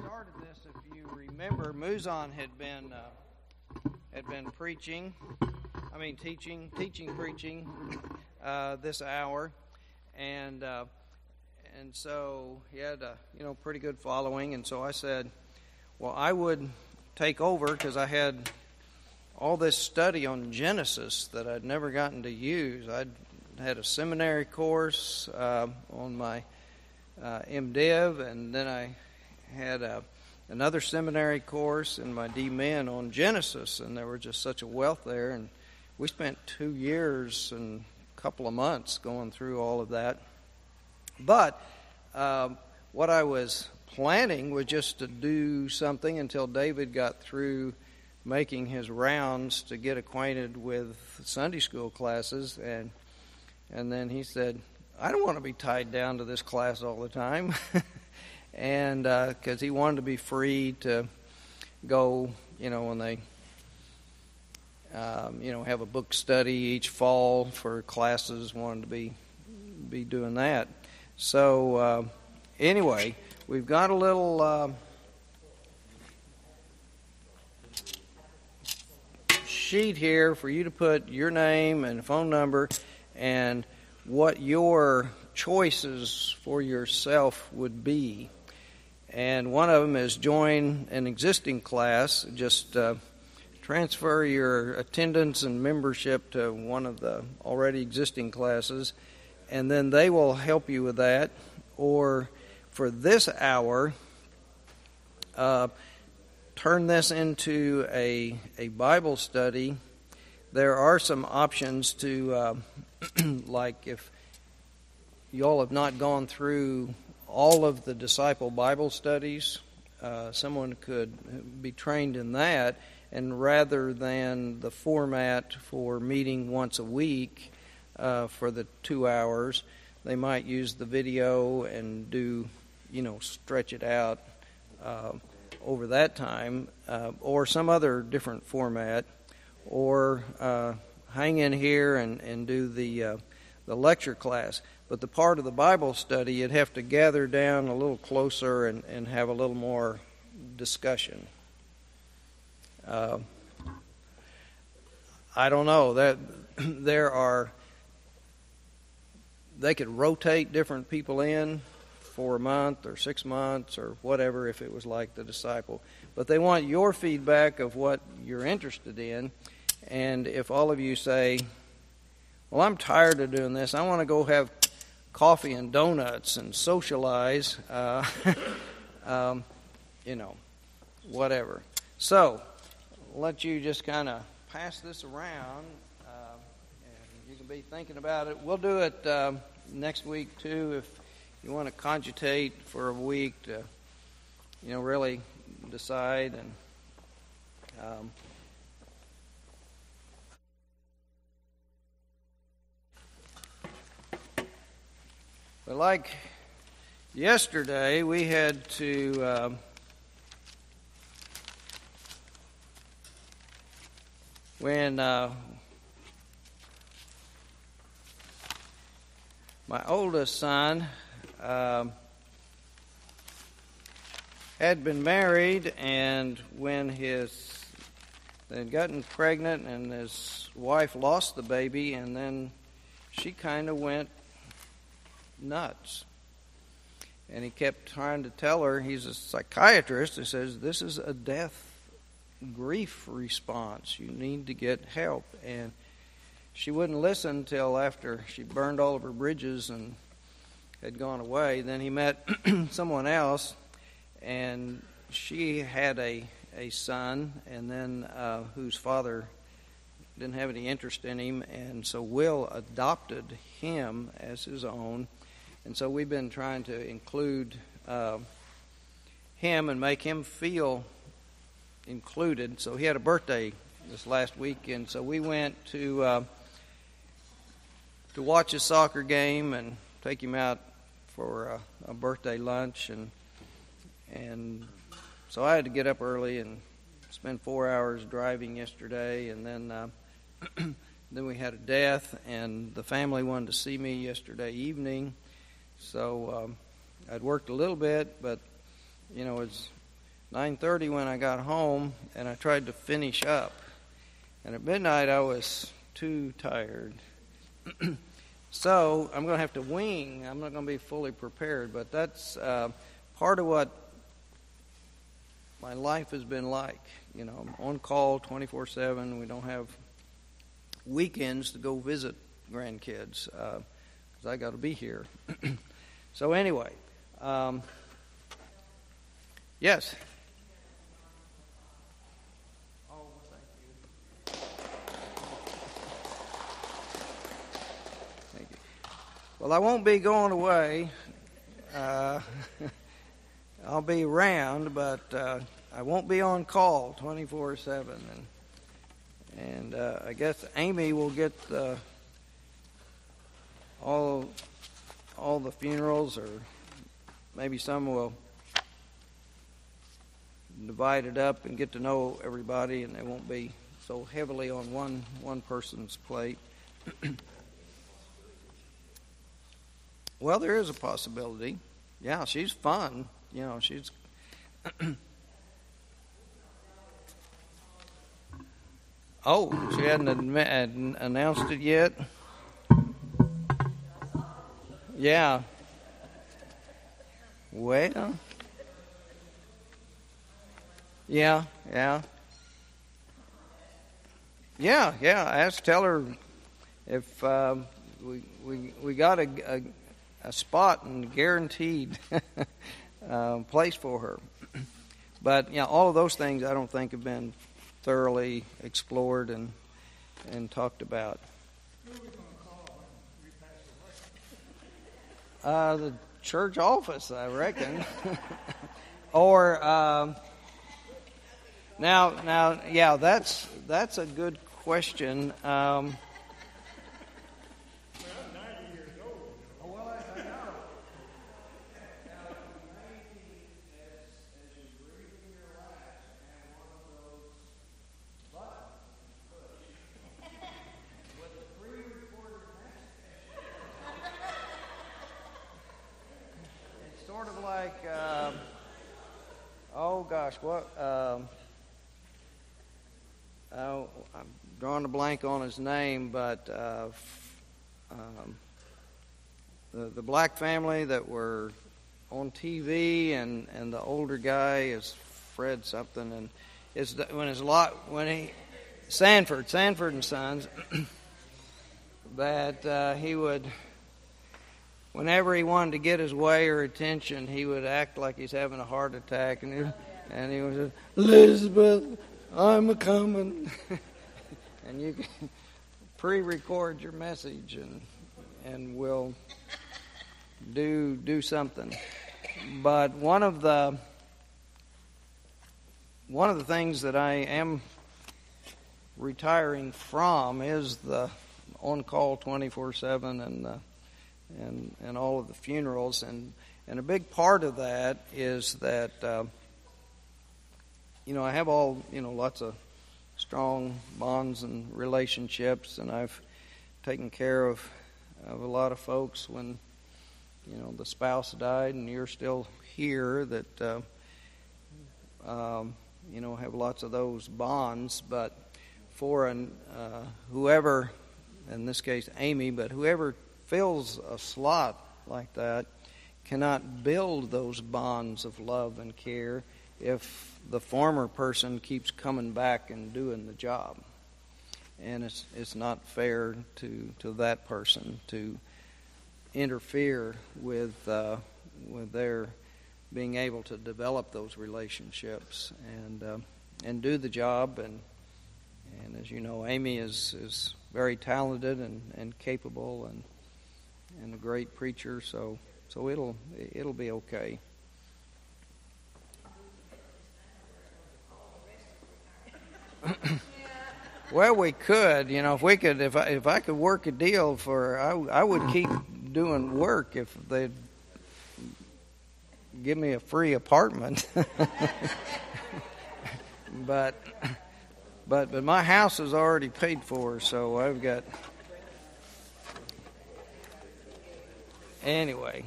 started this, if you remember, Muzan had been preaching, preaching this hour, and so he had a pretty good following, and so I said, well, I would take over because I had all this study on Genesis that I'd never gotten to use. I'd had a seminary course on my MDiv, and then I had another seminary course in my D-Min on Genesis, and there was just such a wealth there, and we spent 2 years and a couple of months going through all of that. But what I was planning was just to do something until David got through making his rounds to get acquainted with Sunday school classes, and then he said, I don't want to be tied down to this class all the time. And because he wanted to be free to go, when they, have a book study each fall for classes, wanted to be doing that. So anyway, we've got a little sheet here for you to put your name and phone number and what your choices for yourself would be. And one of them is join an existing class. Just transfer your attendance and membership to one of the already existing classes, and then they will help you with that. Or for this hour, turn this into a Bible study. There are some options to, like if you all have not gone through all of the disciple Bible studies, someone could be trained in that, and rather than the format for meeting once a week for the 2 hours, they might use the video and do, stretch it out over that time, or some other different format, or hang in here and do the lecture class. But the part of the Bible study, you'd have to gather down a little closer and have a little more discussion. I don't know. They could rotate different people in for a month or 6 months or whatever if it was like the disciple. But they want your feedback of what you're interested in. And if all of you say, well, I'm tired of doing this, I want to go have coffee and donuts and socialize, whatever. So, I'll let you just kind of pass this around, and you can be thinking about it. We'll do it next week, too, if you want to cogitate for a week to, really decide. And but like yesterday, we had to when my oldest son had been married, and when they'd gotten pregnant and his wife lost the baby, and then she kind of went nuts. And he kept trying to tell her, he's a psychiatrist, he says, this is a death grief response. You need to get help. And she wouldn't listen till after she burned all of her bridges and had gone away. Then he met someone else, and she had a son, and then whose father didn't have any interest in him, and so Will adopted him as his own. And so we've been trying to include him and make him feel included. So he had a birthday this last weekend, so we went to watch a soccer game and take him out for a birthday lunch, and so I had to get up early and spend 4 hours driving yesterday, and then then we had a death, and the family wanted to see me yesterday evening. So I'd worked a little bit, but it's 9:30 when I got home, and I tried to finish up. And at midnight, I was too tired. So I'm going to have to wing. I'm not going to be fully prepared, but that's part of what my life has been like. You know, I'm on call 24/7. We don't have weekends to go visit grandkids because I got to be here. So anyway, yes. Oh, thank you. Thank you. Well, I won't be going away. I'll be around, but I won't be on call 24/7. And I guess Amy will get all the funerals, or maybe some will divide it up and get to know everybody, and they won't be so heavily on one person's plate. Well, there is a possibility. Yeah, she's fun. You know, she's... Oh, she hadn't announced it yet? Yeah. Well... Yeah. Tell her if we got a spot and guaranteed place for her. But all of those things I don't think have been thoroughly explored and talked about. The church office, I reckon. Or now, yeah, that's a good question. I'm drawing a blank on his name, but the black family that were on TV, and the older guy is Fred something, and Sanford and Sons, that he would, whenever he wanted to get his way or attention, he would act like he's having a heart attack, and he was, Elizabeth, I'm a coming. And you can pre-record your message, and we'll do something. But one of the things that I am retiring from is the on-call 24/7 and all of the funerals, and a big part of that is that I have lots of strong bonds and relationships, and I've taken care of a lot of folks when the spouse died, and you're still here, that have lots of those bonds. But for whoever, in this case Amy, but whoever fills a slot like that cannot build those bonds of love and care if the former person keeps coming back and doing the job. And it's not fair to that person to interfere with their being able to develop those relationships and do the job. And as you know, Amy is very talented and capable and a great preacher, so it'll be okay. Well, we could, if I could work a deal for, I would keep doing work if they'd give me a free apartment. But my house is already paid for, so I've got. Anyway,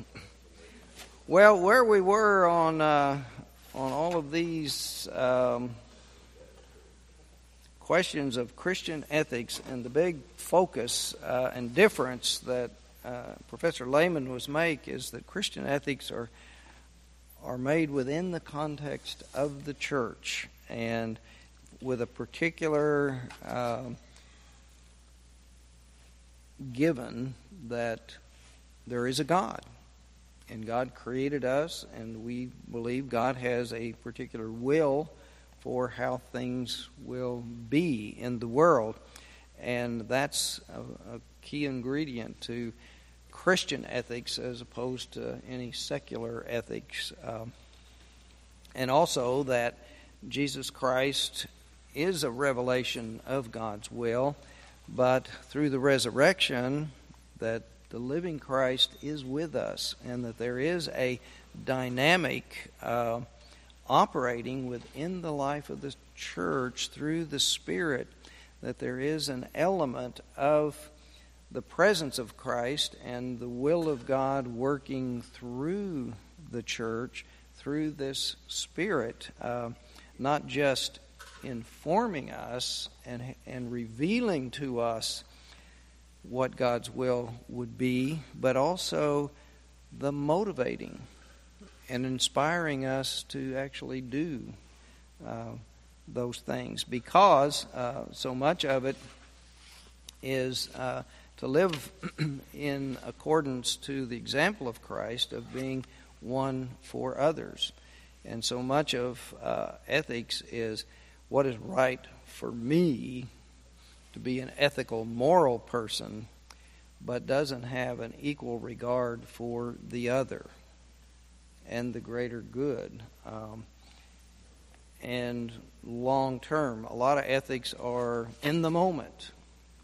well, where we were on on all of these questions of Christian ethics, and the big focus and difference that Professor Lehman was make is that Christian ethics are made within the context of the church and with a particular given that there is a God, and God created us, and we believe God has a particular will for how things will be in the world, and that's a key ingredient to Christian ethics as opposed to any secular ethics, and also that Jesus Christ is a revelation of God's will, but through the resurrection that the living Christ is with us, and that there is a dynamic operating within the life of the church through the Spirit, that there is an element of the presence of Christ and the will of God working through the church, through this Spirit, not just informing us and revealing to us what God's will would be, but also the motivating and inspiring us to actually do those things, because so much of it is to live in accordance to the example of Christ of being one for others. And so much of ethics is what is right for me to be an ethical, moral person, but doesn't have an equal regard for the other and the greater good. And long term, a lot of ethics are in the moment,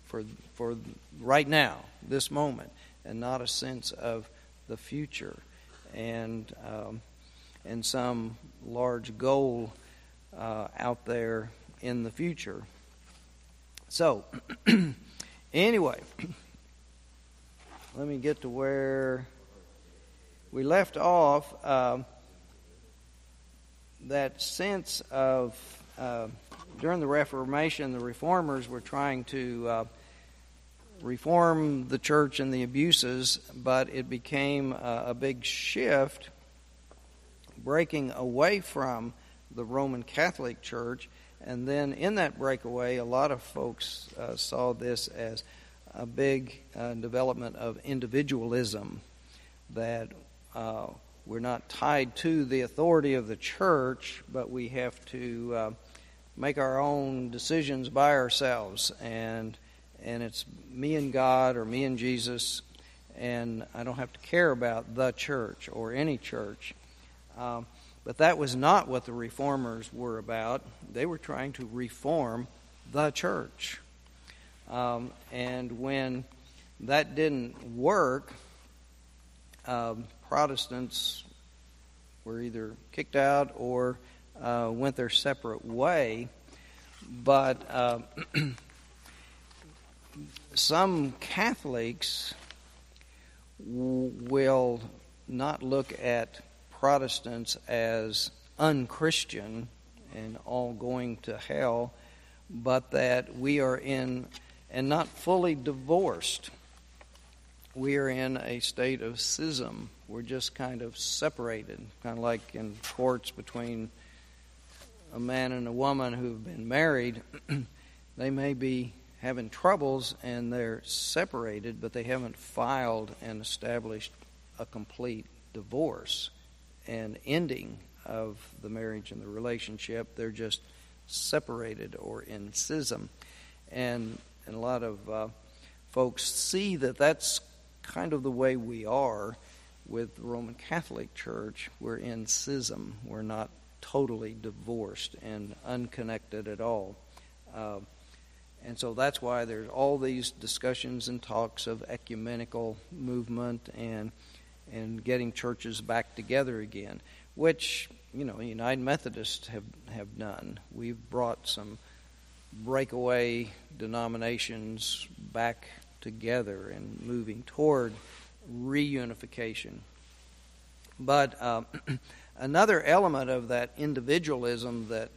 for right now, this moment, and not a sense of the future and some large goal out there in the future. So, anyway, let me get to where we left off. That sense of, during the Reformation, the Reformers were trying to reform the church and the abuses, but it became a big shift, breaking away from the Roman Catholic Church. And then in that breakaway, a lot of folks saw this as a big development of individualism, that we're not tied to the authority of the church, but we have to make our own decisions by ourselves, and it's me and God or me and Jesus, and I don't have to care about the church or any church. But that was not what the Reformers were about. They were trying to reform the church. And when that didn't work, Protestants were either kicked out or went their separate way. But some Catholics will not look at Protestants as unchristian and all going to hell, but that we are in, and not fully divorced, we are in a state of schism. We're just kind of separated, kind of like in courts between a man and a woman who've been married. They may be having troubles and they're separated, but they haven't filed and established a complete divorce and ending of the marriage and the relationship. They're just separated or in schism. And a lot of folks see that that's kind of the way we are with the Roman Catholic Church. We're in schism. We're not totally divorced and unconnected at all. And so that's why there's all these discussions and talks of ecumenical movement and getting churches back together again, which, United Methodists have done. We've brought some breakaway denominations back together and moving toward reunification. But Another element of that individualism that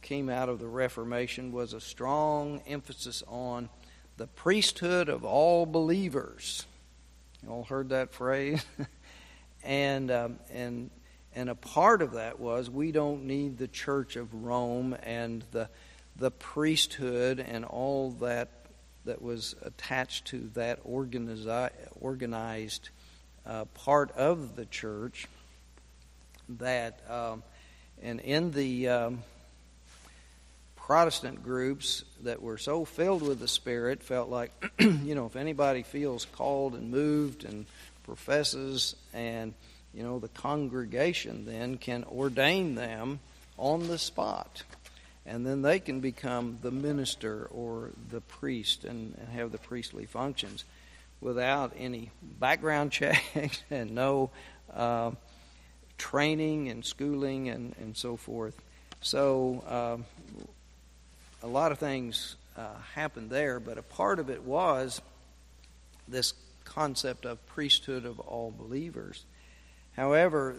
came out of the Reformation was a strong emphasis on the priesthood of all believers. You all heard that phrase? and a part of that was we don't need the Church of Rome and the priesthood and all that was attached to that organized part of the church. That and in the Protestant groups that were so filled with the Spirit felt like, if anybody feels called and moved and professes, and the congregation then can ordain them on the spot, and then they can become the minister or the priest and have the priestly functions without any background checks and no training and schooling and so forth. So a lot of things happened there, but a part of it was this concept of priesthood of all believers. However,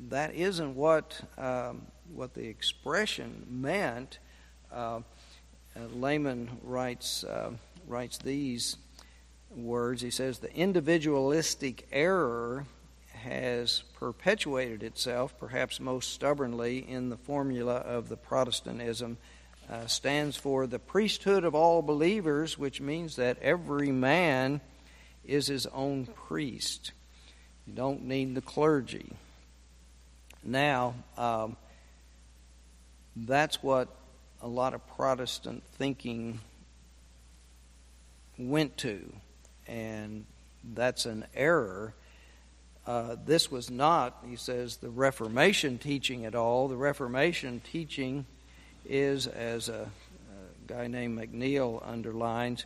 that isn't what the expression meant. Layman writes these words. He says, the individualistic error has perpetuated itself, perhaps most stubbornly, in the formula of the Protestantism. Stands for the priesthood of all believers, which means that every man is his own priest. You don't need the clergy. Now, that's what a lot of Protestant thinking went to, and that's an error. This was not, he says, the Reformation teaching at all. The Reformation teaching is, as a guy named McNeil underlines,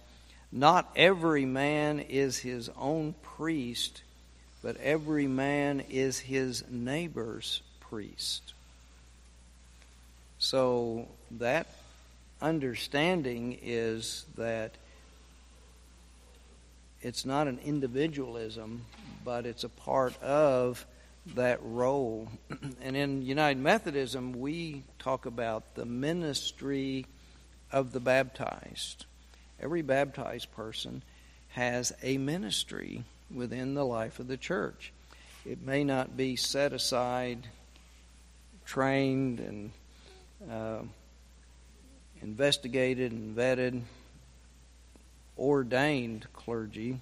not every man is his own priest, but every man is his neighbor's priest. So that understanding is that it's not an individualism, but it's a part of that role. And in United Methodism, we talk about the ministry of the baptized. Every baptized person has a ministry within the life of the church. It may not be set aside, trained, and investigated and vetted, ordained clergy,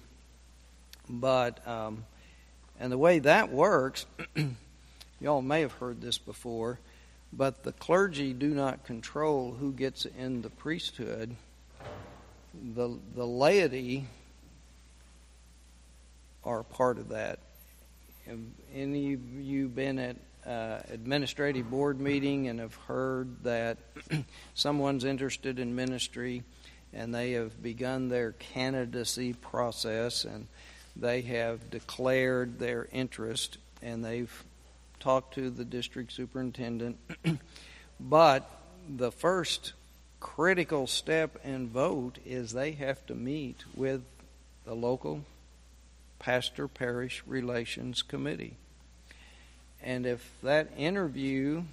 but and the way that works, y'all may have heard this before, but the clergy do not control who gets in the priesthood. The laity are part of that. Have any of you been at administrative board meeting and have heard that someone's interested in ministry and they have begun their candidacy process and they have declared their interest and they've talked to the district superintendent, but the first critical step and vote is they have to meet with the local pastor-parish relations committee. And if that interview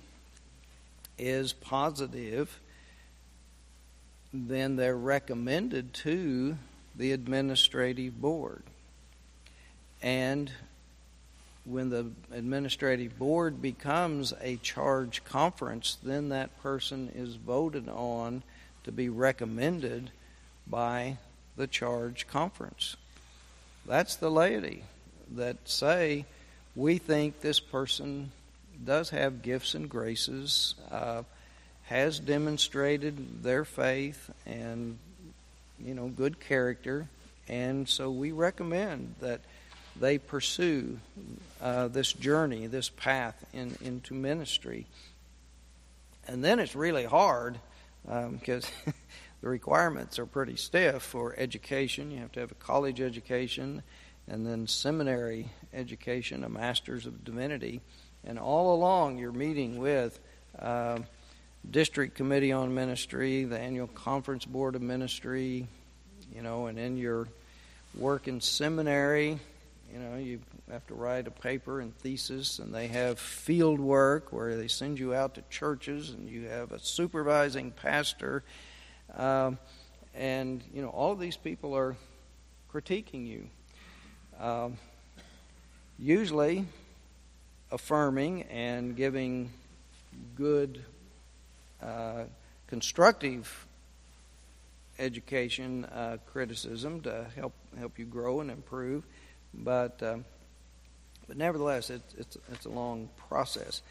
is positive, then they're recommended to the administrative board. And when the administrative board becomes a charge conference, then that person is voted on to be recommended by the charge conference. That's the laity that say, we think this person does have gifts and graces, has demonstrated their faith and, good character, and so we recommend that they pursue this journey, this path into ministry. And then it's really hard because the requirements are pretty stiff for education. You have to have a college education and then seminary education, a master's of divinity. And all along you're meeting with district committee on ministry, the annual conference board of ministry, and in your work in seminary, You have to write a paper and thesis, and they have field work where they send you out to churches, and you have a supervising pastor. And, all of these people are critiquing you. Usually affirming and giving good, constructive education, criticism to help you grow and improve. But nevertheless, it's a long process.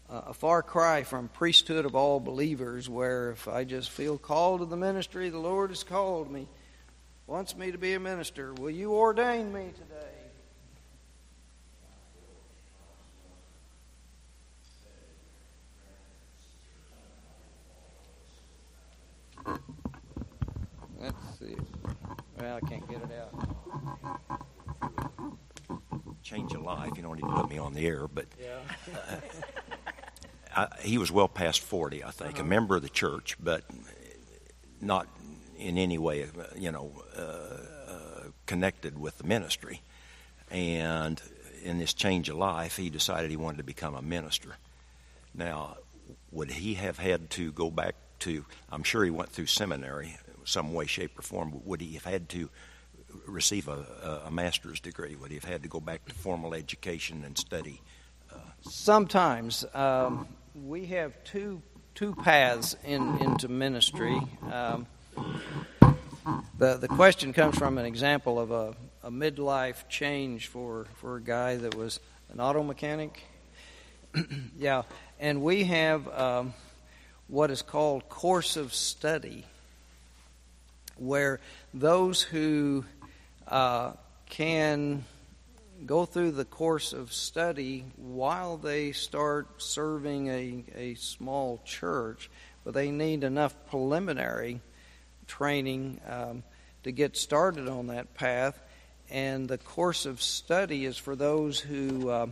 A far cry from priesthood of all believers, where if I just feel called to the ministry, the Lord has called me, wants me to be a minister. Will you ordain me today? Let's see. Well, I can't get it out. Change of life. You don't need to put me on the air, but Yeah. he was well past 40, I think, a member of the church, but not in any way, connected with the ministry. And in this change of life, he decided he wanted to become a minister. Now, would he have had to go back to, I'm sure he went through seminary some way, shape, or form, but would he have had to receive a master's degree? Would he have had to go back to formal education and study? Sometimes. We have two paths into ministry. The question comes from an example of a midlife change for a guy that was an auto mechanic. Yeah, and we have what is called course of study, where those who can go through the course of study while they start serving a small church, but they need enough preliminary training to get started on that path. And the course of study is for those who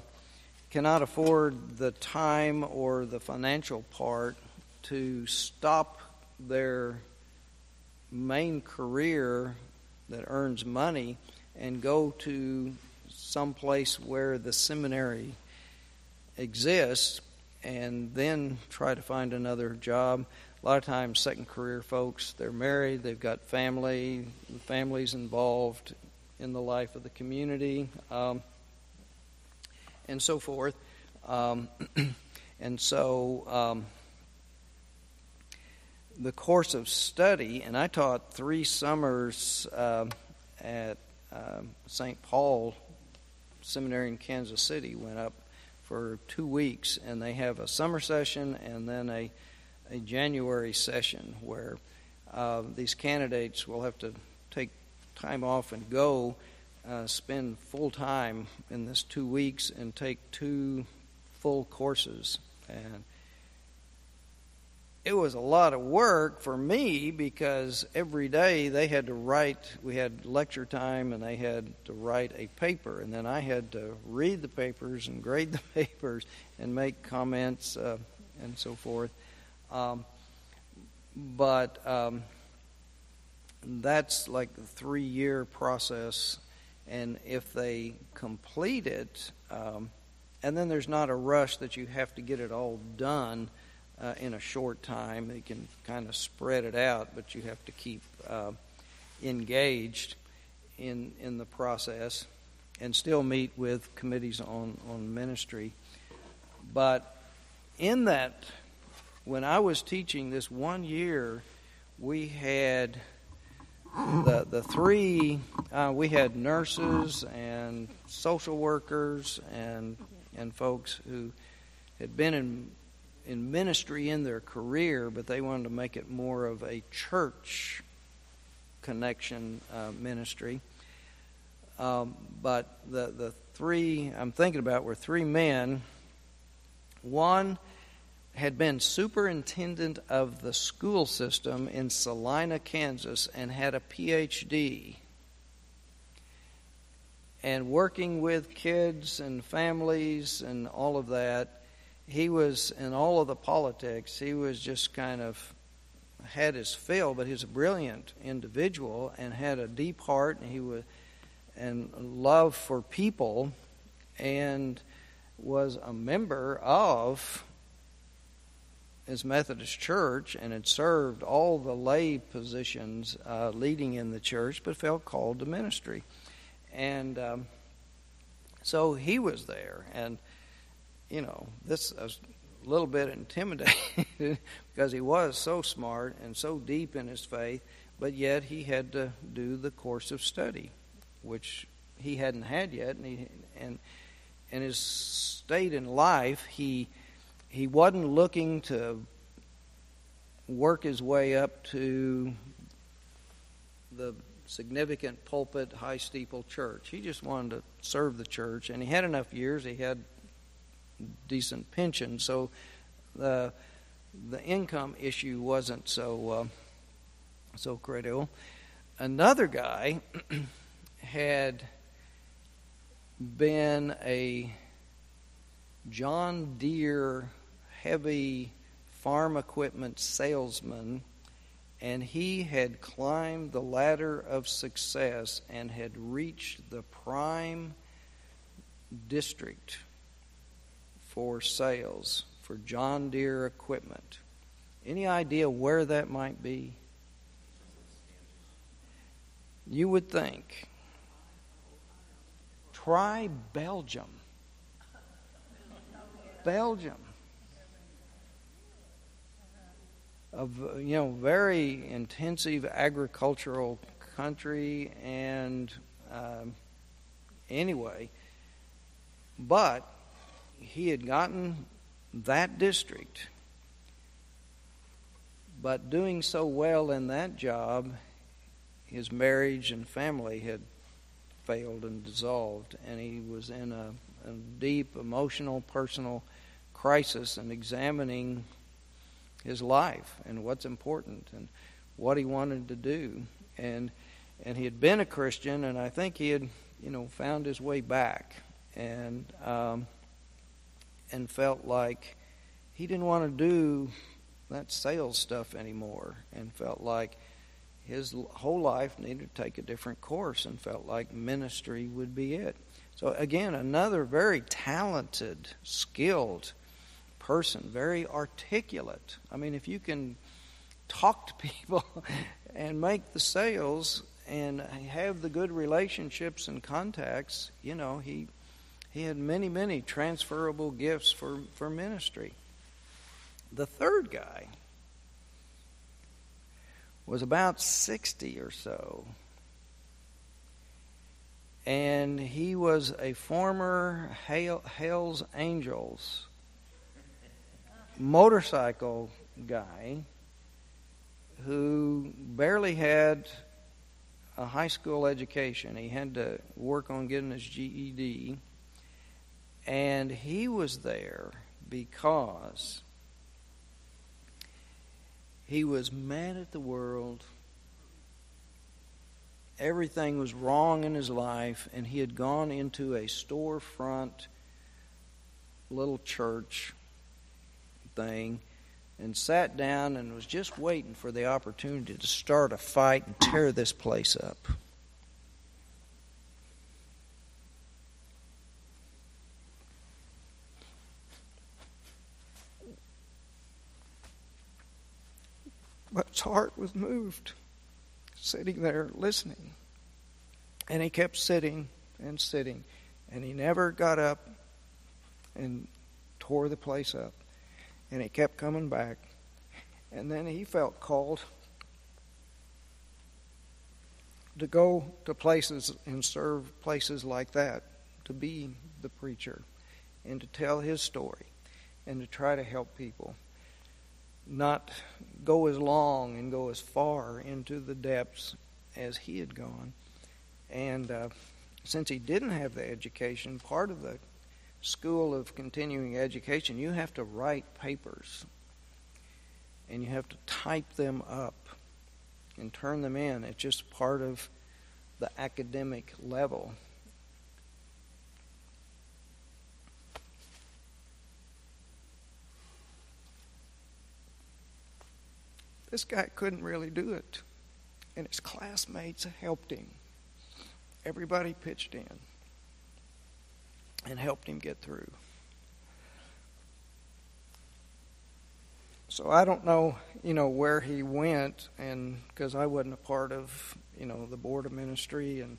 cannot afford the time or the financial part to stop their main career that earns money and go to some place where the seminary exists and then try to find another job. A lot of times second career folks, they're married, they've got family, the family's involved in the life of the community, and so forth. And so the course of study, and I taught 3 summers at St. Paul Seminary in Kansas City, went up for 2 weeks, and they have a summer session and then a January session where these candidates will have to take time off and go spend full time in this 2 weeks and take 2 full courses. And it was a lot of work for me because every day they had to write, we had lecture time and they had to write a paper, and then I had to read the papers and grade the papers and make comments and so forth. But that's like the 3-year process, and if they complete it, and then there's not a rush that you have to get it all done in a short time. They can kind of spread it out, but you have to keep engaged in the process and still meet with committees on ministry. But in that, when I was teaching this 1 year, we had the 3, we had nurses and social workers and folks who had been in ministry in their career, but they wanted to make it more of a church connection ministry. But the 3 I'm thinking about were 3 men. One had been superintendent of the school system in Salina, Kansas, and had a PhD. And working with kids and families and all of that, he was in all of the politics. He was just kind of had his fill, but he was a brilliant individual and had a deep heart, and he was love for people, and was a member of his Methodist church and had served all the lay positions leading in the church, but felt called to ministry. And so he was there. And, this was a little bit intimidating because he was so smart and so deep in his faith, but yet he had to do the course of study, which he hadn't had yet. And in his state in life, he wasn't looking to work his way up to the significant pulpit, high steeple church. He just wanted to serve the church, and he had enough years. He had decent pension, so the income issue wasn't so critical. Another guy had been a John Deere heavy farm equipment salesman, and he had climbed the ladder of success and had reached the prime district for sales for John Deere equipment. Any idea where that might be? You would think. Try Belgium. Belgium. A very intensive agricultural country, and anyway, but he had gotten that district, but doing so well in that job, his marriage and family had failed and dissolved, and he was in a deep emotional, personal crisis and examining his life and what's important and what he wanted to do. And he had been a Christian, and I think he had, found his way back, and felt like he didn't want to do that sales stuff anymore, and felt like his whole life needed to take a different course, and felt like ministry would be it. So again, another very talented, skilled person, very articulate. I mean, if you can talk to people and make the sales and have the good relationships and contacts, he had many, many transferable gifts for ministry. The third guy was about 60 or so, and he was a former Hells Angels motorcycle guy who barely had a high school education. He had to work on getting his GED, and he was there because he was mad at the world. Everything was wrong in his life, and he had gone into a storefront little church thing and sat down and was just waiting for the opportunity to start a fight and tear this place up. But his heart was moved, sitting there listening. And he kept sitting and sitting, and he never got up and tore the place up. And he kept coming back. And then he felt called to go to places and serve places like that, to be the preacher and to tell his story and to try to help people. Not go as long and go as far into the depths as he had gone. And since he didn't have the education, part of the school of continuing education, you have to write papers and you have to type them up and turn them in. It's just part of the academic level. This guy couldn't really do it, and his classmates helped him. everybody pitched in and helped him get through. So I don't know, where he went, and because I wasn't a part of, the board of ministry and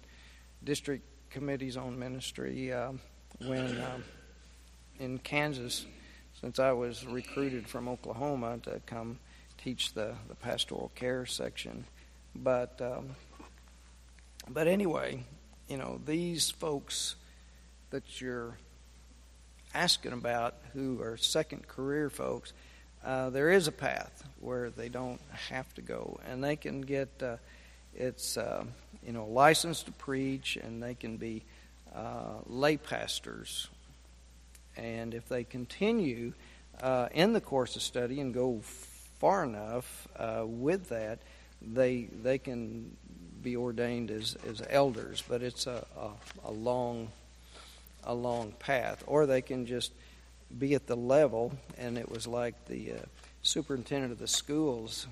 district committees on ministry when in Kansas, since I was recruited from Oklahoma to come teach the pastoral care section. But anyway, these folks that you're asking about who are second career folks, there is a path where they don't have to go, and they can get licensed to preach, and they can be lay pastors. And if they continue in the course of study and go far enough with that, they can be ordained as elders. But it's a long path, or they can just be at the level. And it was like the superintendent of the schools.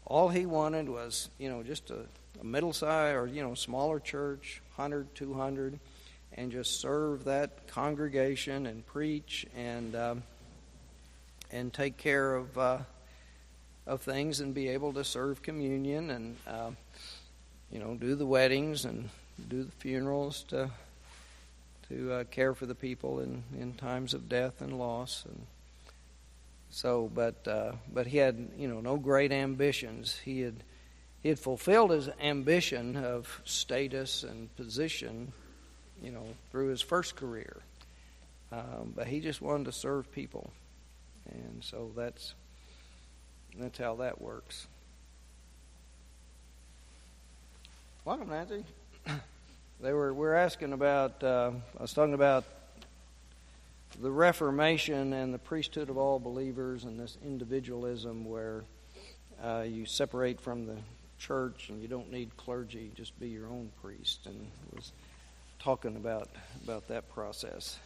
All he wanted was, just a middle size or, smaller church, 100, 200, and just serve that congregation and preach and take care of things and be able to serve communion and, do the weddings and do the funerals to care for the people in times of death and loss. And so, but he had, no great ambitions. He had fulfilled his ambition of status and position, through his first career. But he just wanted to serve people. And so that's how that works. Welcome, Nancy. We're asking about, I was talking about the Reformation and the priesthood of all believers and this individualism where you separate from the church and you don't need clergy, just be your own priest, and was talking about that process.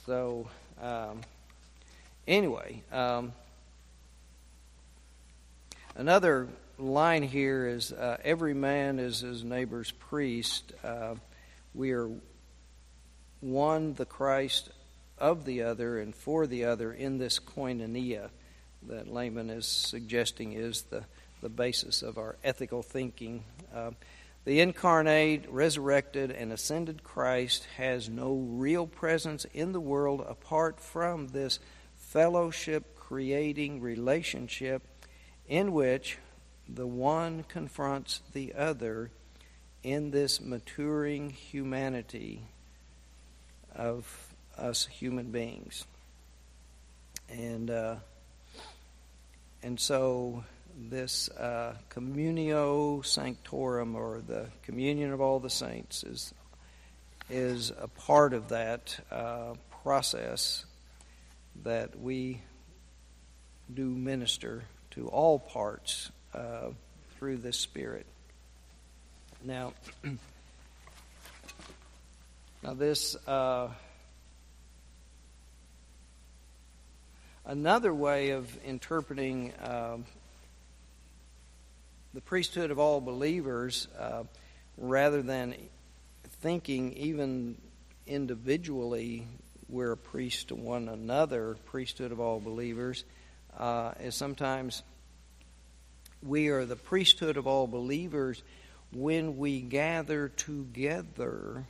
So anyway, another line here is every man is his neighbor's priest. We are one, the Christ of the other and for the other in this koinonia that Layman is suggesting is the basis of our ethical thinking. The incarnate, resurrected, and ascended Christ has no real presence in the world apart from this fellowship-creating relationship in which the one confronts the other in this maturing humanity of us human beings. And so this communio sanctorum, or the communion of all the saints, is a part of that process that we do minister to all parts through this Spirit. Now this another way of interpreting the priesthood of all believers, rather than thinking even individually we're a priest to one another, priesthood of all believers, is sometimes we are the priesthood of all believers when we gather together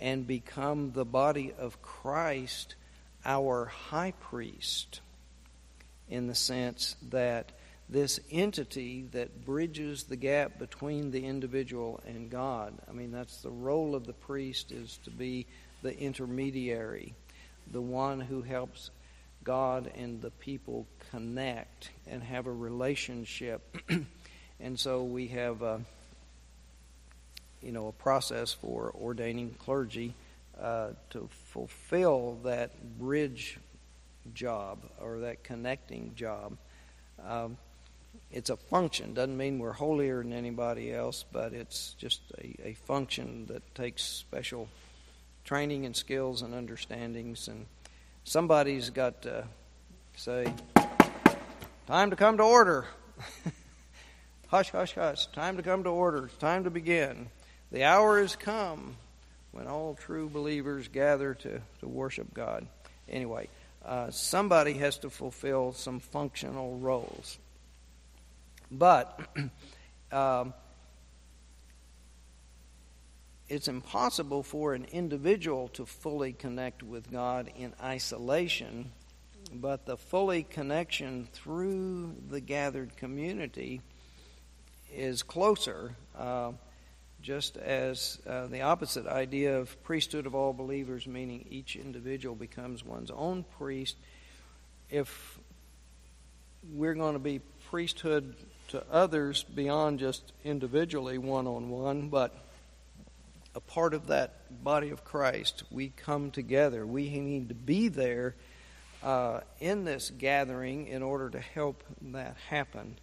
and become the body of Christ, our high priest, in the sense that this entity that bridges the gap between the individual and God. I mean, that's the role of the priest, is to be the intermediary, the one who helps God and the people connect and have a relationship. And so we have a process for ordaining clergy to fulfill that bridge job or that connecting job. It's a function. Doesn't mean we're holier than anybody else, but it's just a function that takes special training and skills and understandings. And somebody's got to say, time to come to order. Hush, hush, hush. Time to come to order. Time to begin. The hour has come when all true believers gather to worship God. Anyway, somebody has to fulfill some functional roles. But it's impossible for an individual to fully connect with God in isolation, but the fully connection through the gathered community is closer, just as the opposite idea of priesthood of all believers, meaning each individual becomes one's own priest. If we're going to be priesthood to others beyond just individually one-on-one, but a part of that body of Christ, we come together. We need to be there in this gathering in order to help that happen.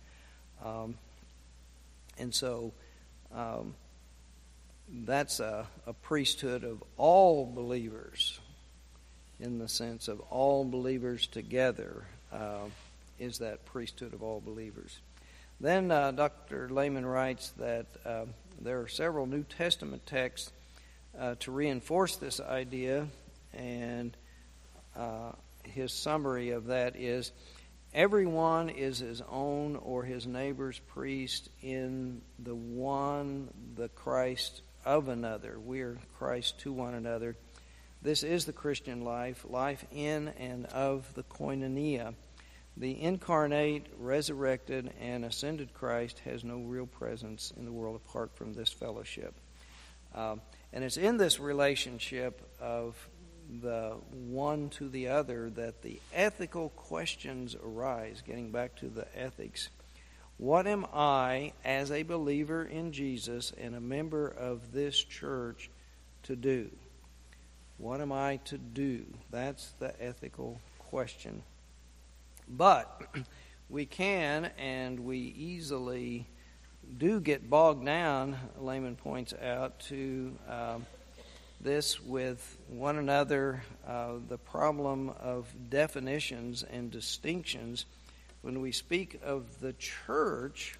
And so that's a priesthood of all believers, in the sense of all believers together is that priesthood of all believers. Then Dr. Lehman writes that there are several New Testament texts to reinforce this idea, and his summary of that is, everyone is his own or his neighbor's priest in the one, the Christ of another. We are Christ to one another. This is the Christian life, life in and of the koinonia. The incarnate, resurrected, and ascended Christ has no real presence in the world apart from this fellowship. And it's in this relationship of the one to the other that the ethical questions arise, getting back to the ethics. What am I, as a believer in Jesus and a member of this church, to do? What am I to do? That's the ethical question. But we can, and we easily do, get bogged down, Lehman points out, to this with one another, the problem of definitions and distinctions. When we speak of the church,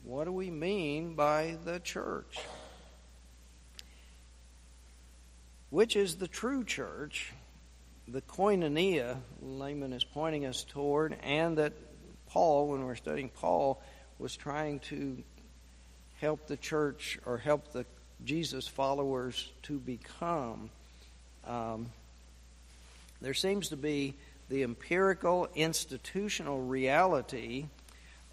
what do we mean by the church? Which is the true church? The koinonia, Lehman is pointing us toward, and that Paul, when we're studying Paul, was trying to help the church, or help the Jesus followers to become. There seems to be the empirical institutional reality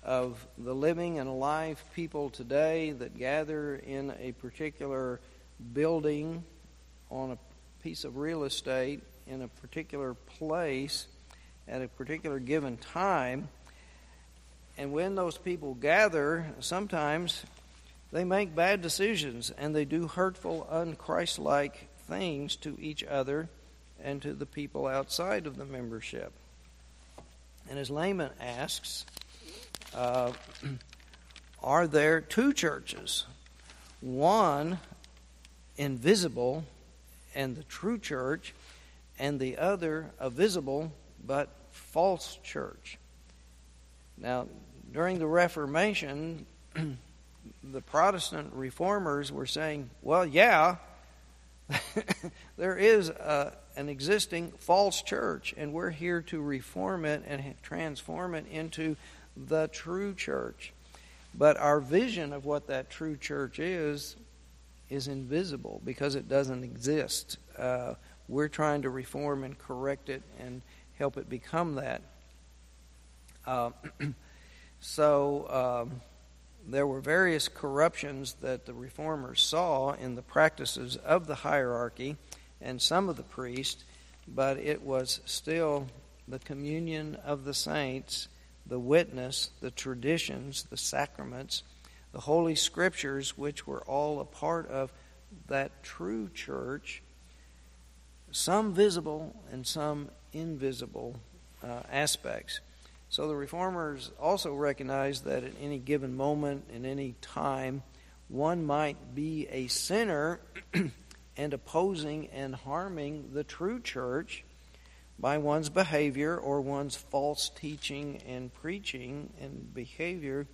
of the living and alive people today that gather in a particular building on a piece of real estate in a particular place at a particular given time. And when those people gather, sometimes they make bad decisions and they do hurtful, un-Christ-like things to each other and to the people outside of the membership. And as Lehman asks, are there two churches? One invisible and the true church, and the other a visible but false church. Now, during the Reformation, the Protestant reformers were saying, well, yeah, there is an existing false church, and we're here to reform it and transform it into the true church. But our vision of what that true church is invisible because it doesn't exist. We're trying to reform and correct it and help it become that. So there were various corruptions that the reformers saw in the practices of the hierarchy and some of the priests, but it was still the communion of the saints, the witness, the traditions, the sacraments, the Holy Scriptures, which were all a part of that true church, some visible and some invisible aspects. So the reformers also recognized that at any given moment, in any time, one might be a sinner and opposing and harming the true church by one's behavior or one's false teaching and preaching and behavior.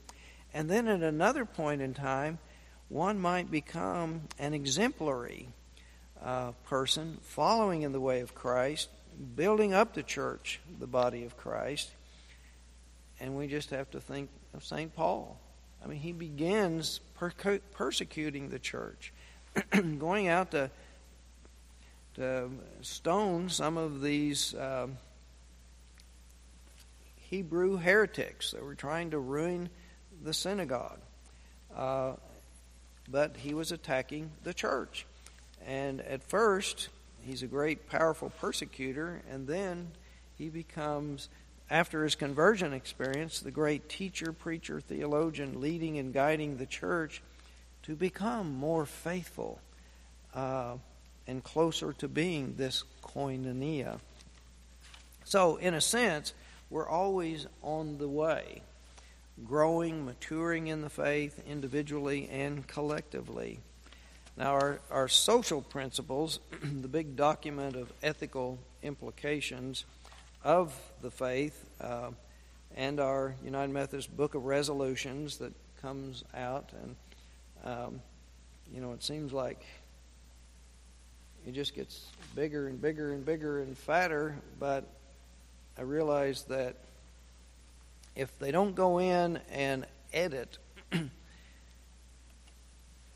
And then at another point in time, one might become an exemplary person, following in the way of Christ, building up the church, the body of Christ. And we just have to think of St. Paul. I mean, he begins persecuting the church, going out to stone some of these Hebrew heretics that were trying to ruin the synagogue. But he was attacking the church. And at first, he's a great, powerful persecutor, and then he becomes, after his conversion experience, the great teacher, preacher, theologian, leading and guiding the church to become more faithful and closer to being this koinonia. So, in a sense, we're always on the way, growing, maturing in the faith individually and collectively. Now, our social principles, the big document of ethical implications of the faith, and our United Methodist Book of Resolutions that comes out, and it seems like it just gets bigger and bigger and bigger and fatter, but I realize that if they don't go in and edit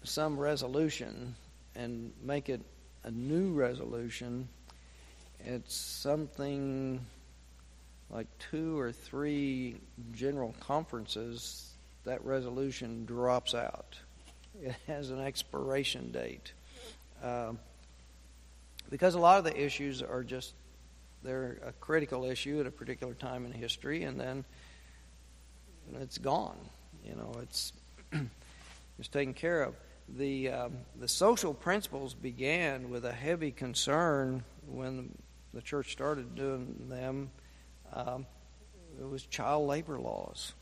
some resolution and make it a new resolution, it's something like 2 or 3 general conferences, that resolution drops out. It has an expiration date. Because a lot of the issues are just, they're a critical issue at a particular time in history, and then it's gone. It's taken care of. The social principles began with a heavy concern when the church started doing them. It was child labor laws,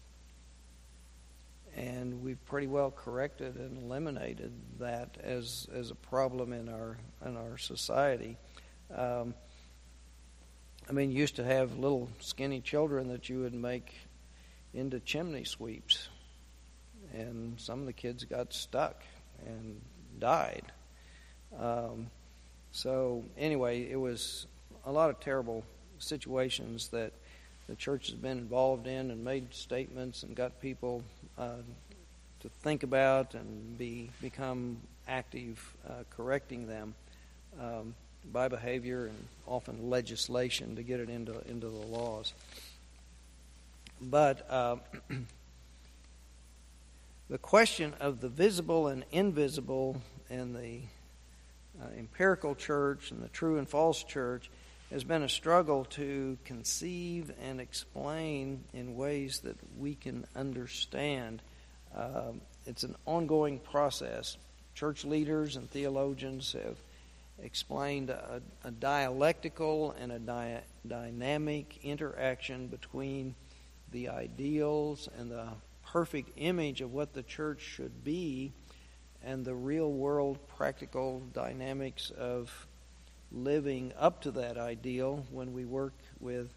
and we've pretty well corrected and eliminated that as a problem in our society. You used to have little skinny children that you would make into chimney sweeps, and some of the kids got stuck and died. So anyway, it was a lot of terrible situations that the church has been involved in and made statements and got people to think about and become active correcting them by behavior and often legislation to get it into the laws. But the question of the visible and invisible and the empirical church and the true and false church has been a struggle to conceive and explain in ways that we can understand. It's an ongoing process. Church leaders and theologians have explained a dialectical and a dynamic interaction between the ideals and the perfect image of what the church should be and the real world practical dynamics of living up to that ideal when we work with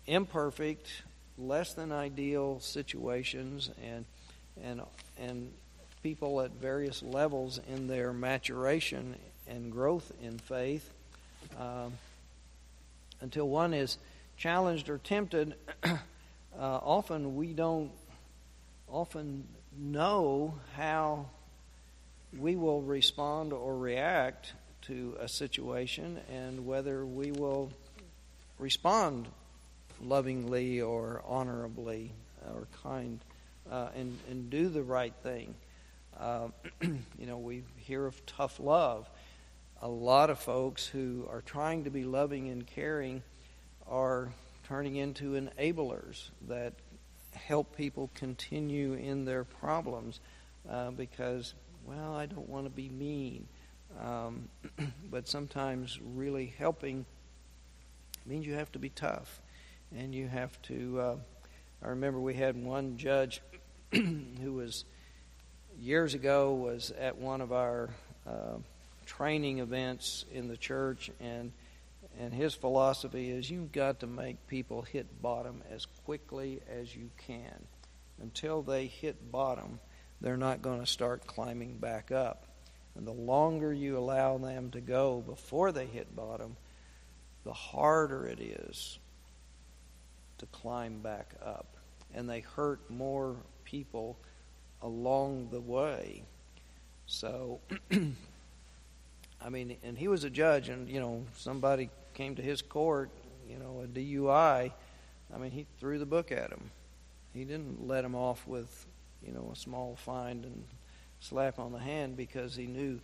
imperfect, less than ideal situations and people at various levels in their maturation and growth in faith, until one is challenged or tempted. Often we don't know how we will respond or react to a situation and whether we will respond lovingly or honorably or kind and do the right thing. We hear of tough love. A lot of folks who are trying to be loving and caring are turning into enablers that help people continue in their problems because, I don't want to be mean. But sometimes really helping means you have to be tough. And you have to... I remember we had one judge who was, years ago, was at one of our training events in the church, and his philosophy is you've got to make people hit bottom as quickly as you can. Until they hit bottom, they're not going to start climbing back up. And the longer you allow them to go before they hit bottom, the harder it is to climb back up. And they hurt more people along the way. So, I mean, and he was a judge, and, somebody came to his court, a DUI. I mean, he threw the book at him. He didn't let him off with, a small fine and slap on the hand, because he knew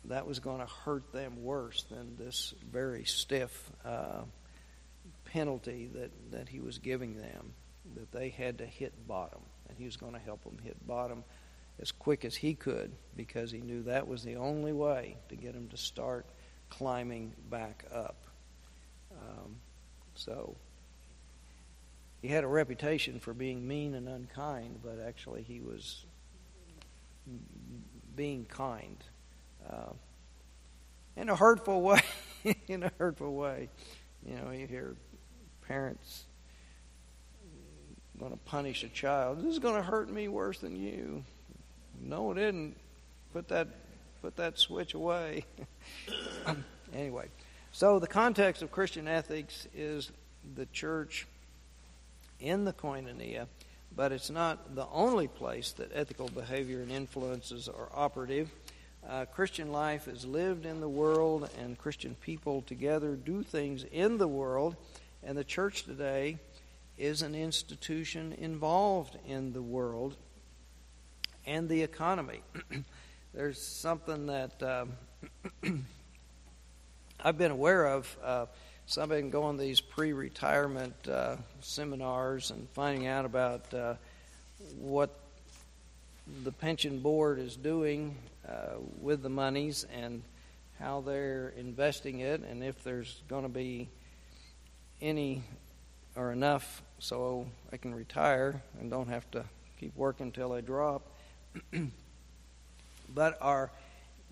that was going to hurt them worse than this very stiff penalty that he was giving them, that they had to hit bottom, and he was going to help them hit bottom as quick as he could, because he knew that was the only way to get them to start climbing back up. So he had a reputation for being mean and unkind, but actually he was being kind in a hurtful way. In a hurtful way. You hear parents going to punish a child. This is going to hurt me worse than you. No, it didn't. Put that switch away. Anyway, so the context of Christian ethics is the church in the koinonia, but it's not the only place that ethical behavior and influences are operative. Christian life is lived in the world, and Christian people together do things in the world, and the church today is an institution involved in the world and the economy. There's something that I've been aware of. So I've been going to these pre-retirement seminars and finding out about what the pension board is doing with the monies and how they're investing it, and if there's going to be any or enough so I can retire and don't have to keep working until I drop. But our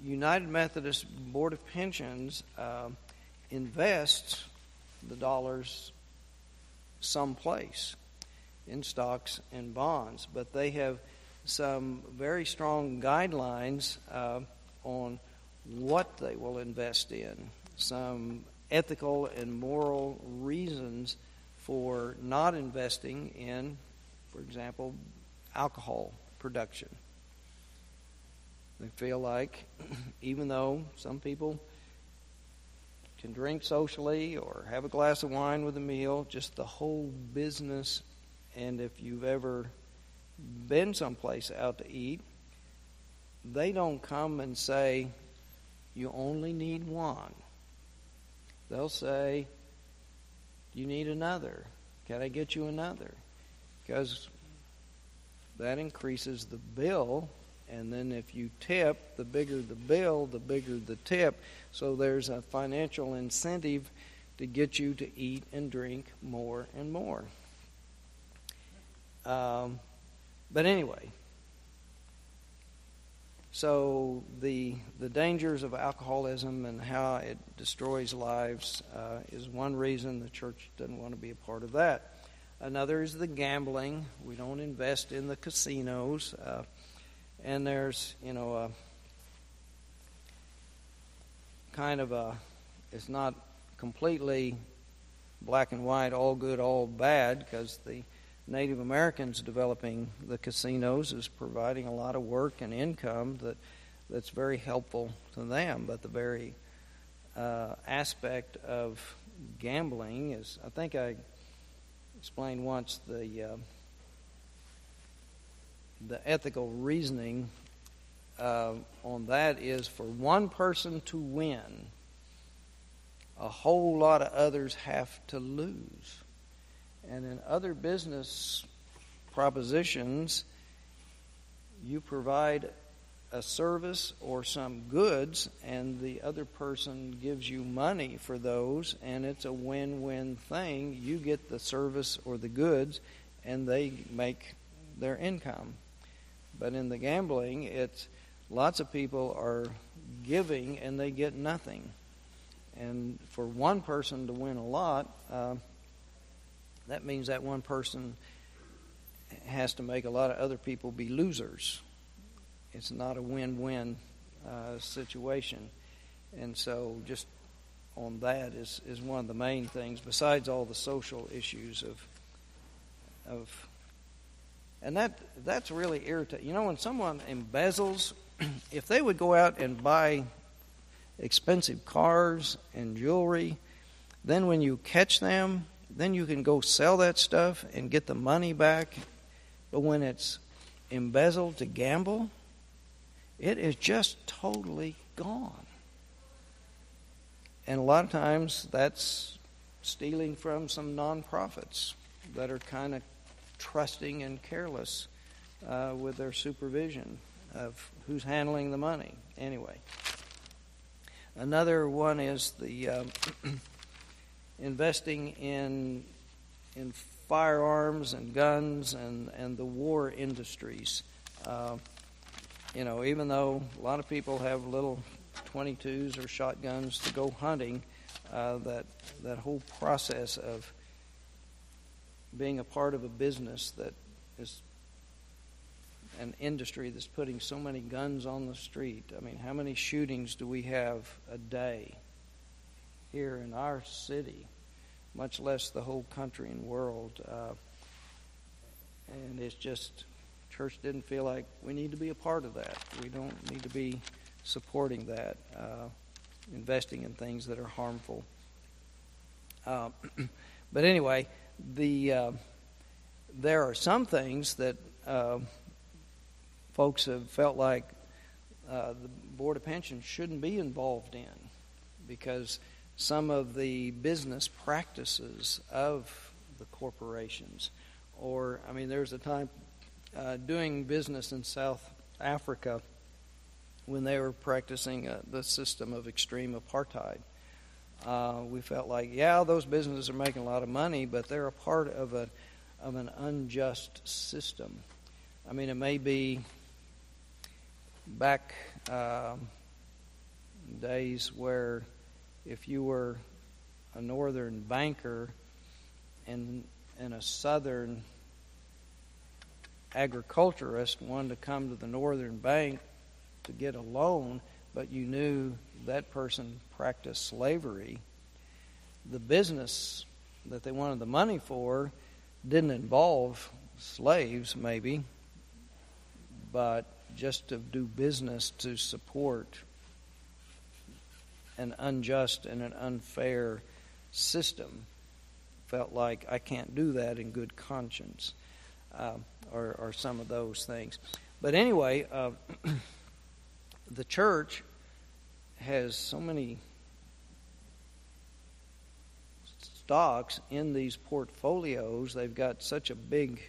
United Methodist Board of Pensions invests the dollars someplace in stocks and bonds, but they have some very strong guidelines on what they will invest in, some ethical and moral reasons for not investing in, for example, alcohol production. They feel like even though some people can drink socially or have a glass of wine with a meal, just the whole business, and if you've ever been someplace out to eat, they don't come and say, you only need one. They'll say, you need another. Can I get you another? Because that increases the bill, and then if you tip, the bigger the bill, the bigger the tip. So there's a financial incentive to get you to eat and drink more and more. But anyway, so the dangers of alcoholism and how it destroys lives is one reason the church doesn't want to be a part of that. Another is the gambling. We don't invest in the casinos. And there's, it's not completely black and white, all good, all bad, because the Native Americans developing the casinos is providing a lot of work and income that's very helpful to them. But the very aspect of gambling is, I think I explained once, the ethical reasoning on that is for one person to win, a whole lot of others have to lose. And in other business propositions, you provide a service or some goods, and the other person gives you money for those, and it's a win-win thing. You get the service or the goods, and they make their income. But in the gambling, it's lots of people are giving, and they get nothing. And for one person to win a lot, that means that one person has to make a lot of other people be losers. it's not a win-win situation. And so just on that is one of the main things, besides all the social issues of and that's really irritating. You know, when someone embezzles, if they would go out and buy expensive cars and jewelry, then when you catch them, then you can go sell that stuff and get the money back. But when it's embezzled to gamble, it is just totally gone. And a lot of times that's stealing from some nonprofits that are kind of trusting and careless with their supervision of who's handling the money. Anyway, another one is the investing in firearms and guns and the war industries. You know, even though a lot of people have little 22s or shotguns to go hunting, that whole process of being a part of a business that is an industry that's putting so many guns on the street. I mean, how many shootings do we have a day here in our city, much less the whole country and world? And it's just, church didn't feel like we need to be a part of that. We don't need to be supporting that, investing in things that are harmful. But anyway, there are some things that folks have felt like the Board of Pensions shouldn't be involved in, because some of the business practices of the corporations, or, I mean, there's a time doing business in South Africa when they were practicing the system of extreme apartheid. We felt like, yeah, those businesses are making a lot of money, but they're a part of an unjust system. I mean, it may be back days where if you were a northern banker and a southern agriculturist wanted to come to the northern bank to get a loan, but you knew that person practiced slavery, the business that they wanted the money for didn't involve slaves, maybe, but just to do business to support an unjust and an unfair system. Felt like I can't do that in good conscience, or some of those things. But anyway, the church has so many stocks in these portfolios. They've got such a big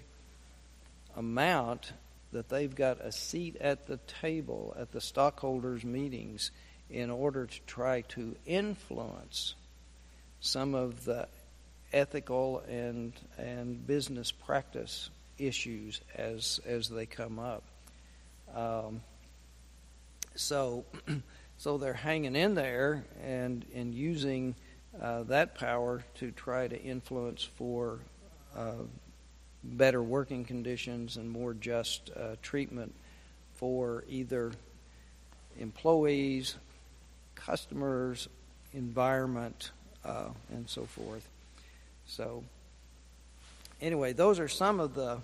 amount that they've got a seat at the table at the stockholders' meetings in order to try to influence some of the ethical and business practice issues as they come up. So they're hanging in there and using that power to try to influence for better working conditions and more just treatment for either employees, customers, environment, and so forth. So anyway, those are some of the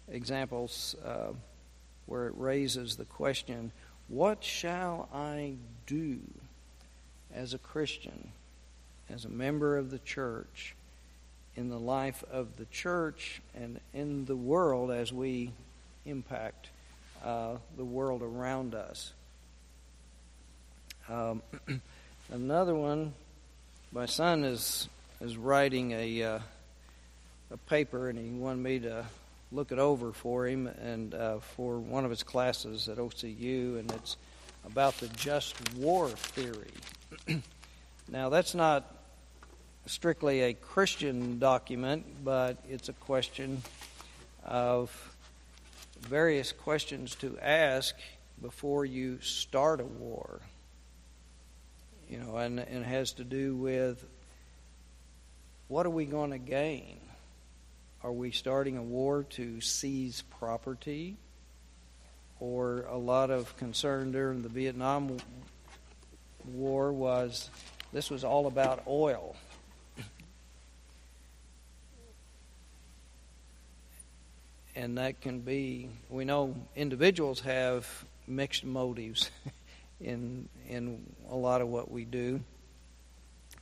examples where it raises the question, what shall I do as a Christian, as a member of the church, in the life of the church and in the world as we impact the world around us? Another one, my son is writing a paper, and he wanted me to look it over for him and for one of his classes at OCU, and it's about the just war theory. Now, that's not strictly a Christian document, but it's a question of various questions to ask before you start a war. You know, and it has to do with, what are we going to gain? Are we starting a war to seize property? or a lot of concern during the Vietnam War was this was all about oil. And that can be, we know individuals have mixed motives in a lot of what we do.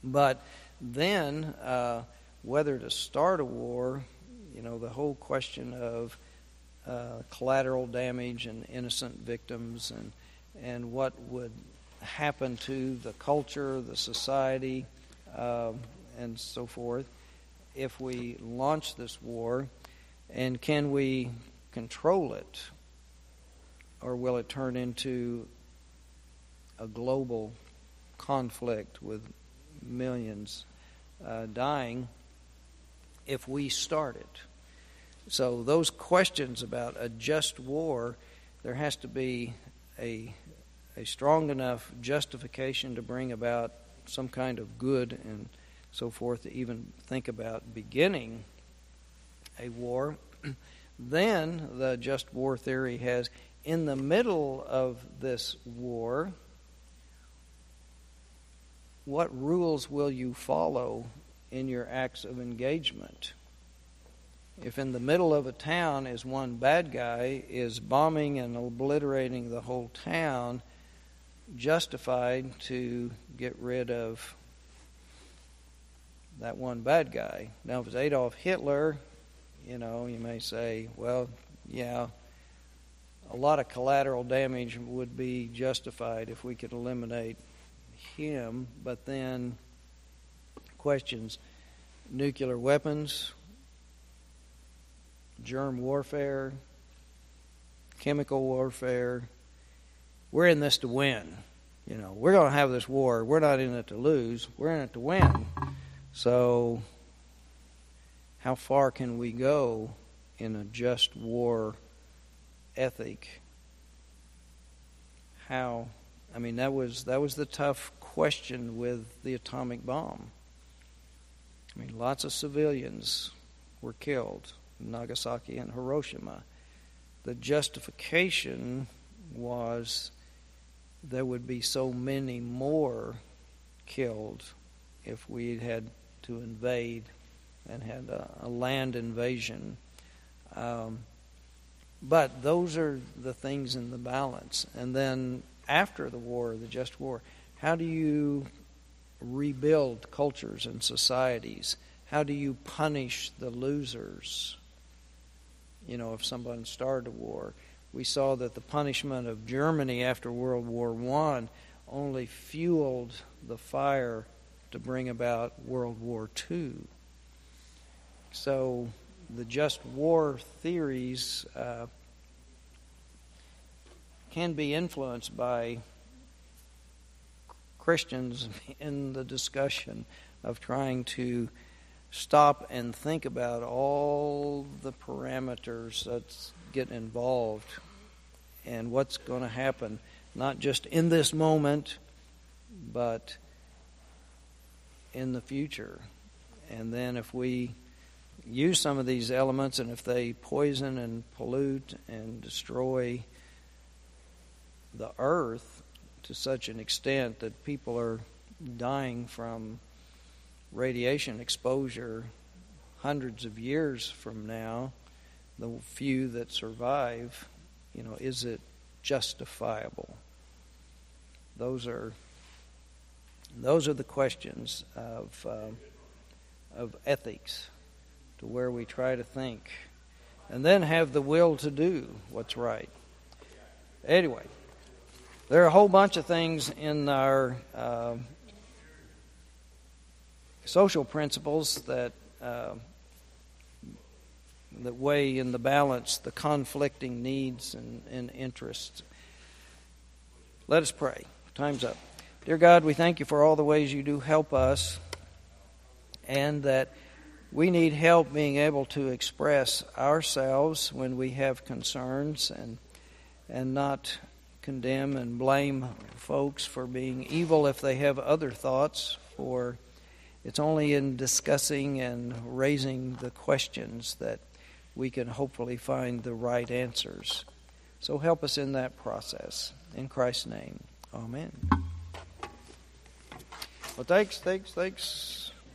But then whether to start a war, the whole question of collateral damage and innocent victims and what would happen to the culture, the society, and so forth if we launch this war, and can we control it, or will it turn into a global conflict with millions dying if we start it? So those questions about a just war, there has to be a strong enough justification to bring about some kind of good and so forth to even think about beginning a war. Then the just war theory has, in the middle of this war, what rules will you follow in your acts of engagement? If in the middle of a town is one bad guy is bombing and obliterating the whole town, justified to get rid of that one bad guy. Now, if it's Adolf Hitler, you may say, well, yeah, a lot of collateral damage would be justified if we could eliminate him. But then questions, nuclear weapons, germ warfare, chemical warfare. We're in this to win. We're going to have this war. We're not in it to lose. We're in it to win. So how far can we go in a just war ethic? That was the tough question with the atomic bomb. Lots of civilians were killed in Nagasaki and Hiroshima. The justification was there would be so many more killed if we had to invade and had a land invasion. But those are the things in the balance. And then after the war, the just war, how do you rebuild cultures and societies? How do you punish the losers? If someone started a war. We saw that the punishment of Germany after World War I only fueled the fire to bring about World War II. So the just war theories can be influenced by Christians in the discussion of trying to stop and think about all the parameters that's getting involved and what's going to happen, not just in this moment, but in the future. And then if we use some of these elements, and if they poison and pollute and destroy the earth to such an extent that people are dying from radiation exposure hundreds of years from now, the few that survive, is it justifiable? Those are the questions of ethics, to where we try to think and then have the will to do what's right. Anyway, there are a whole bunch of things in our social principles that weigh in the balance the conflicting needs and interests. Let us pray. Time's up. Dear God, we thank you for all the ways you do help us, and that we need help being able to express ourselves when we have concerns, and not condemn and blame folks for being evil if they have other thoughts, for it's only in discussing and raising the questions that we can hopefully find the right answers. So help us in that process. In Christ's name, amen. Well, thanks.